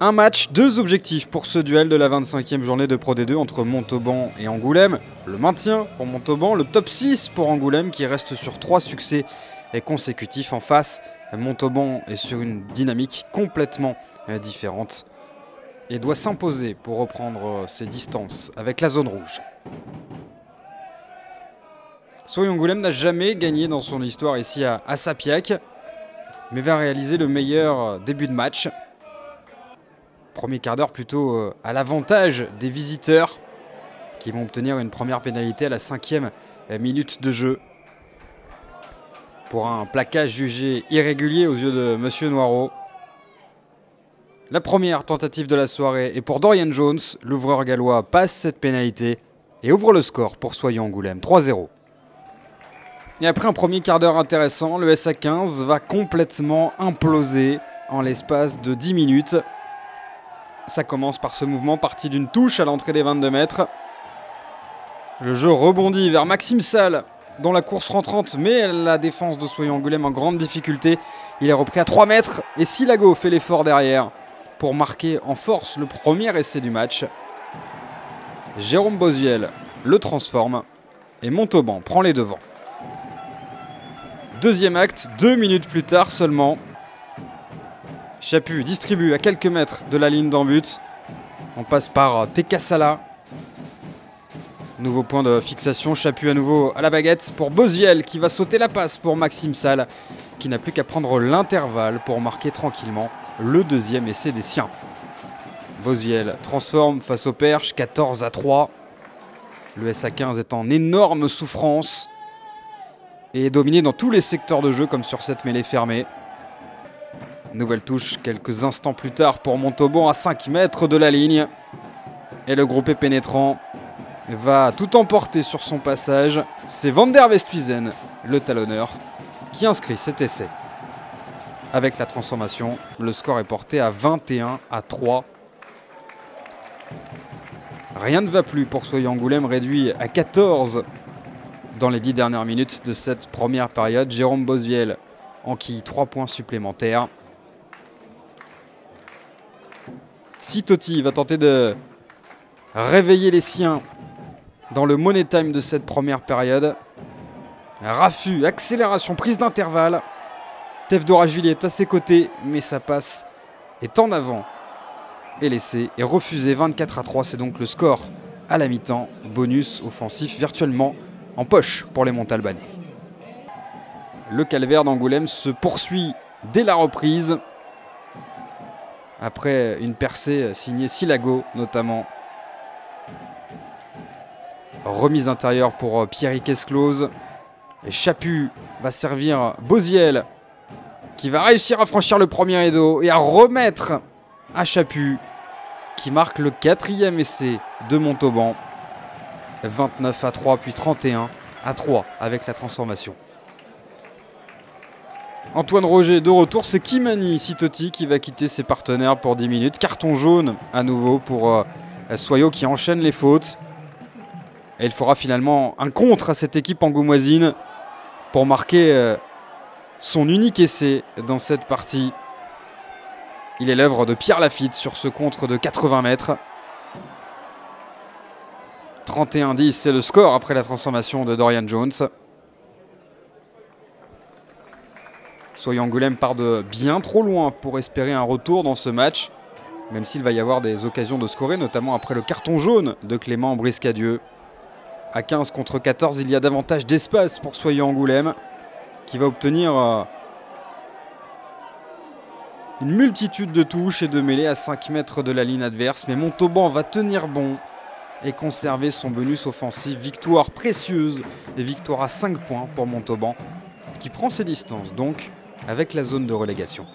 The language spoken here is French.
Un match, deux objectifs pour ce duel de la 25e journée de Pro D2 entre Montauban et Angoulême. Le maintien pour Montauban, le top 6 pour Angoulême qui reste sur 3 succès consécutifs en face. Montauban est sur une dynamique complètement différente et doit s'imposer pour reprendre ses distances avec la zone rouge. Soyons Angoulême n'a jamais gagné dans son histoire ici à Sapiac, mais va réaliser le meilleur début de match. Premier quart d'heure plutôt à l'avantage des visiteurs qui vont obtenir une première pénalité à la 5e minute de jeu pour un plaquage jugé irrégulier aux yeux de Monsieur Noireau. La première tentative de la soirée est pour Dorian Jones. L'ouvreur gallois passe cette pénalité et ouvre le score pour Soyons Angoulême, 3-0. Et après un premier quart d'heure intéressant, le SA15 va complètement imploser en l'espace de 10 minutes. Ça commence par ce mouvement parti d'une touche à l'entrée des 22 mètres. Le jeu rebondit vers Maxime Salle dans la course rentrante, mais la défense de Soyons Angoulême en grande difficulté. Il est repris à 3 mètres et Silago fait l'effort derrière pour marquer en force le premier essai du match. Jérôme Boziel le transforme et Montauban prend les devants. Deuxième acte, 2 minutes plus tard seulement. Chaput distribue à quelques mètres de la ligne d'en but. On passe par Tekasala. Nouveau point de fixation, Chaput à nouveau à la baguette pour Boziel qui va sauter la passe pour Maxime Salle qui n'a plus qu'à prendre l'intervalle pour marquer tranquillement le deuxième essai des siens. Boziel transforme face au Perche, 14-3. Le SA15 est en énorme souffrance et est dominé dans tous les secteurs de jeu comme sur cette mêlée fermée. Nouvelle touche quelques instants plus tard pour Montauban à 5 mètres de la ligne. Et le groupé pénétrant va tout emporter sur son passage. C'est Van der Westhuizen, le talonneur, qui inscrit cet essai. Avec la transformation, le score est porté à 21-3. Rien ne va plus pour Soyons Angoulême, réduit à 14 dans les 10 dernières minutes de cette première période. Jérôme Boziel enquille 3 points supplémentaires. Sitotti va tenter de réveiller les siens dans le money time de cette première période. Raffut, accélération, prise d'intervalle. Tevdorashvili est à ses côtés, mais sa passe est en avant et l'essai est refusé. 24-3, c'est donc le score à la mi-temps. Bonus offensif virtuellement en poche pour les Montalbanais. Le calvaire d'Angoulême se poursuit dès la reprise. Après une percée signée Silago notamment. Remise intérieure pour Pierrick Esclose. Et Chaput va servir Boziel qui va réussir à franchir le premier rideau et à remettre à Chaput qui marque le 4e essai de Montauban. 29-3 puis 31-3 avec la transformation. Antoine Roger de retour, c'est Kimani Sitotti qui va quitter ses partenaires pour 10 minutes. Carton jaune à nouveau pour Soyaux qui enchaîne les fautes. Et il fera finalement un contre à cette équipe angoumoisine pour marquer son unique essai dans cette partie. Il est l'œuvre de Pierre Lafitte sur ce contre de 80 mètres. 31-10, c'est le score après la transformation de Dorian Jones. Soyons Angoulême part de bien trop loin pour espérer un retour dans ce match, même s'il va y avoir des occasions de scorer, notamment après le carton jaune de Clément Briscadieu. À 15 contre 14, il y a davantage d'espace pour Soyons Angoulême, qui va obtenir une multitude de touches et de mêlées à 5 mètres de la ligne adverse. Mais Montauban va tenir bon et conserver son bonus offensif. Victoire précieuse et victoire à 5 points pour Montauban, qui prend ses distances donc avec la zone de relégation.